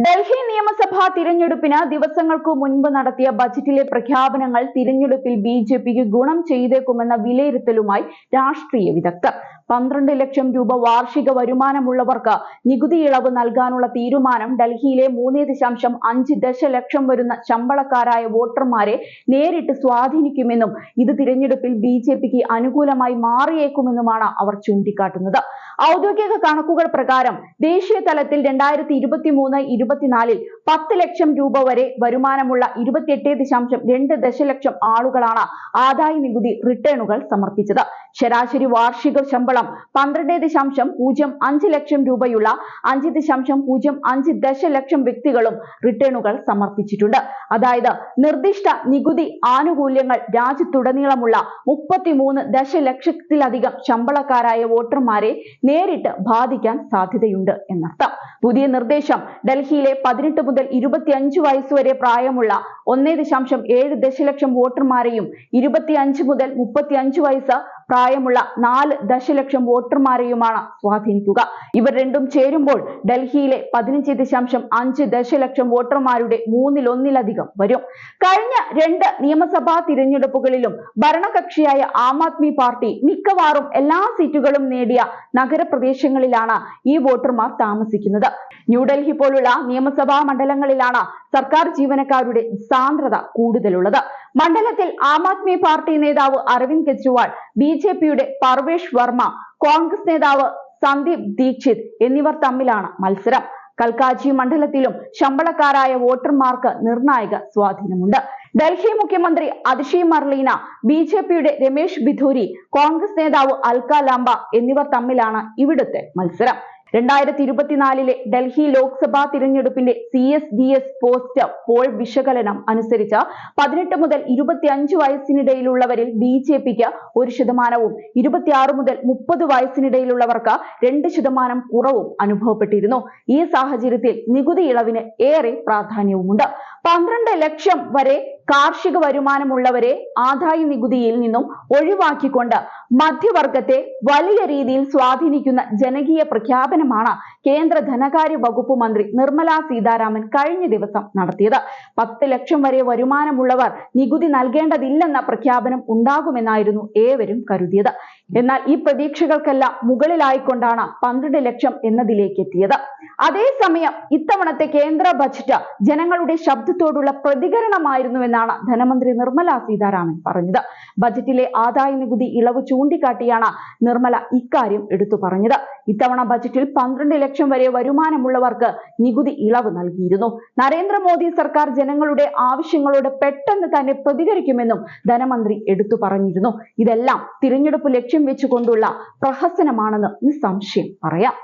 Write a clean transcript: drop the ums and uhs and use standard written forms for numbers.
ഡൽഹി നിയമസഭാ തിരഞ്ഞെടുപ്പിന് ദിവസങ്ങൾക്ക് മുൻപ് നടത്തിയ ബജറ്റിലെ പ്രഖ്യാപനങ്ങൾ തിരഞ്ഞെടുപ്പിൽ ബിജെപിക്ക് ഗുണം ചെയ്തേക്കുമെന്ന വിലയിരുത്തലുമായി രാഷ്ട്രീയ വിദഗ്ധർ. 12 ലക്ഷം രൂപ വാർഷിക വരുമാനമുള്ളവർക്ക് നികുതി ഇളവ് നൽകാനുള്ള തീരുമാനം ഡൽഹിയിലെ 3.5 ദശലക്ഷം വരുന്ന ശമ്പളക്കാരായ വോട്ടർമാരെ നേരിട്ട് സ്വാധീനിക്കുമെന്നും ഇത് തിരഞ്ഞെടുപ്പിൽ ബിജെപിക്ക് അനുകൂലമായി മാറിയേക്കുമെന്നുമാണ് അവർ ചൂണ്ടിക്കാട്ടുന്നത്. ഔദ്യോഗിക കണക്കുകൾ പ്രകാരം ദേശീയ തലത്തിൽ 2023-24 10 ലക്ഷം രൂപ വരെ വരുമാനമുള്ള 28.2 ദശലക്ഷം ആളുകളാണ് ആദായ നികുതി റിട്ടേണുകൾ സമർപ്പിച്ചത്. ശരാശരി വാർഷിക ശമ്പളം 12.05 ലക്ഷം രൂപയുള്ള 5.05 ദശലക്ഷം വ്യക്തികളും റിട്ടേണുകൾ സമർപ്പിച്ചിട്ടുണ്ട്. അതായത് നിർദ്ദിഷ്ട നികുതി ആനുകൂല്യങ്ങൾ രാജ്യത്തുടനീളമുള്ള 33 ദശലക്ഷത്തിലധികം ശമ്പളക്കാരായ വോട്ടർമാരെ നേരിട്ട് ബാധിക്കാൻ സാധ്യതയുണ്ട് എന്നർത്ഥം. പുതിയ നിർദ്ദേശം ഡൽഹിയിലെ 18 മുതൽ 25 വയസ്സുവരെ പ്രായമുള്ള 1.7 ദശലക്ഷം വോട്ടർമാരെയും 25 മുതൽ 35 വയസ്സ് പ്രായമുള്ള 4 ദശലക്ഷം വോട്ടർമാരെയുമാണ് സ്വാധീനിക്കുക. ഇവർ രണ്ടും ചേരുമ്പോൾ ഡൽഹിയിലെ 15.5 ദശലക്ഷം വോട്ടർമാരുടെ 1/3 വരും. കഴിഞ്ഞ 2 നിയമസഭാ തിരഞ്ഞെടുപ്പുകളിലും ഭരണകക്ഷിയായ ആം ആദ്മി പാർട്ടി മിക്കവാറും എല്ലാ സീറ്റുകളും നേടിയ നഗരപ്രദേശങ്ങളിലാണ് ഈ വോട്ടർമാർ താമസിക്കുന്നത്. ന്യൂഡൽഹി പോലുള്ള നിയമസഭാ മണ്ഡലങ്ങളിലാണ് സർക്കാർ ജീവനക്കാരുടെ സാന്ദ്രത കൂടുതലുള്ളത്. മണ്ഡലത്തിൽ ആം ആദ്മി പാർട്ടി നേതാവ് അരവിന്ദ് കെജ്രിവാൾ, ബിജെപിയുടെ പർവേഷ് വർമ്മ, കോൺഗ്രസ് നേതാവ് സന്ദീപ് ദീക്ഷിത് എന്നിവർ തമ്മിലാണ് മത്സരം. കൽക്കാജി മണ്ഡലത്തിലും ശമ്പളക്കാരായ വോട്ടർമാർക്ക് നിർണായക സ്വാധീനമുണ്ട്. ഡൽഹി മുഖ്യമന്ത്രി അതിഷി മർലീന, ബിജെപിയുടെ രമേശ് ബിധൂരി, കോൺഗ്രസ് നേതാവ് അൽക ലാംബ എന്നിവർ തമ്മിലാണ് ഇവിടുത്തെ മത്സരം. 2024 ഡൽഹി ലോക്സഭാ തിരഞ്ഞെടുപ്പിന്റെ CSDS പോസ്റ്റ് പോൾ വിശകലനം അനുസരിച്ച് 18 മുതൽ 25 വയസ്സിനിടയിലുള്ളവരിൽ ബിജെപിക്ക് 1%, 26 മുതൽ 30 വയസ്സിനിടയിലുള്ളവർക്ക് 2% കുറവും അനുഭവപ്പെട്ടിരുന്നു. ഈ സാഹചര്യത്തിൽ നികുതി ഇളവിന് ഏറെ പ്രാധാന്യവുമുണ്ട്. 12 ലക്ഷം വരെ കാർഷിക വരുമാനമുള്ളവരെ ആദായ നികുതിയിൽ നിന്നും ഒഴിവാക്കിക്കൊണ്ട് മധ്യവർഗത്തെ വലിയ രീതിയിൽ സ്വാധീനിക്കുന്ന ജനകീയ പ്രഖ്യാപനമാണ് കേന്ദ്ര ധനകാര്യ വകുപ്പ് മന്ത്രി നിർമ്മല സീതാരാമൻ കഴിഞ്ഞ ദിവസം നടത്തിയത്. 10 ലക്ഷം വരെ വരുമാനമുള്ളവർ നികുതി നൽകേണ്ടതില്ലെന്ന പ്രഖ്യാപനം ഉണ്ടാകുമെന്നായിരുന്നു ഏവരും കരുതിയത്. എന്നാൽ ഈ പ്രതീക്ഷകൾക്കെല്ലാം മുകളിലായിക്കൊണ്ടാണ് 12 ലക്ഷം എന്നതിലേക്ക് എത്തിയത്. അതേസമയം ഇത്തവണത്തെ കേന്ദ്ര ബജറ്റ് ജനങ്ങളുടെ ശബ്ദത്തോടുള്ള പ്രതികരണമായിരുന്നുവെന്നാണ് ധനമന്ത്രി നിർമ്മല സീതാരാമൻ പറഞ്ഞത്. ബജറ്റിലെ ആദായ നികുതി ഇളവ് ചൂണ്ടിക്കാട്ടിയാണ് നിർമ്മല ഇക്കാര്യം എടുത്തു പറഞ്ഞത്. ഇത്തവണ ബജറ്റിൽ 12 ലക്ഷം വരെ വരുമാനമുള്ളവർക്ക് നികുതി ഇളവ് നൽകിയിരുന്നു. നരേന്ദ്രമോദി സർക്കാർ ജനങ്ങളുടെ ആവശ്യങ്ങളോട് പെട്ടെന്ന് തന്നെ പ്രതികരിക്കുമെന്നും ധനമന്ത്രി എടുത്തു പറഞ്ഞിരുന്നു. ഇതെല്ലാം തിരഞ്ഞെടുപ്പ് ലക്ഷ്യം വെച്ചുകൊണ്ടുള്ള പ്രഹസനമാണെന്ന് നിസ്സംശയം പറയാം.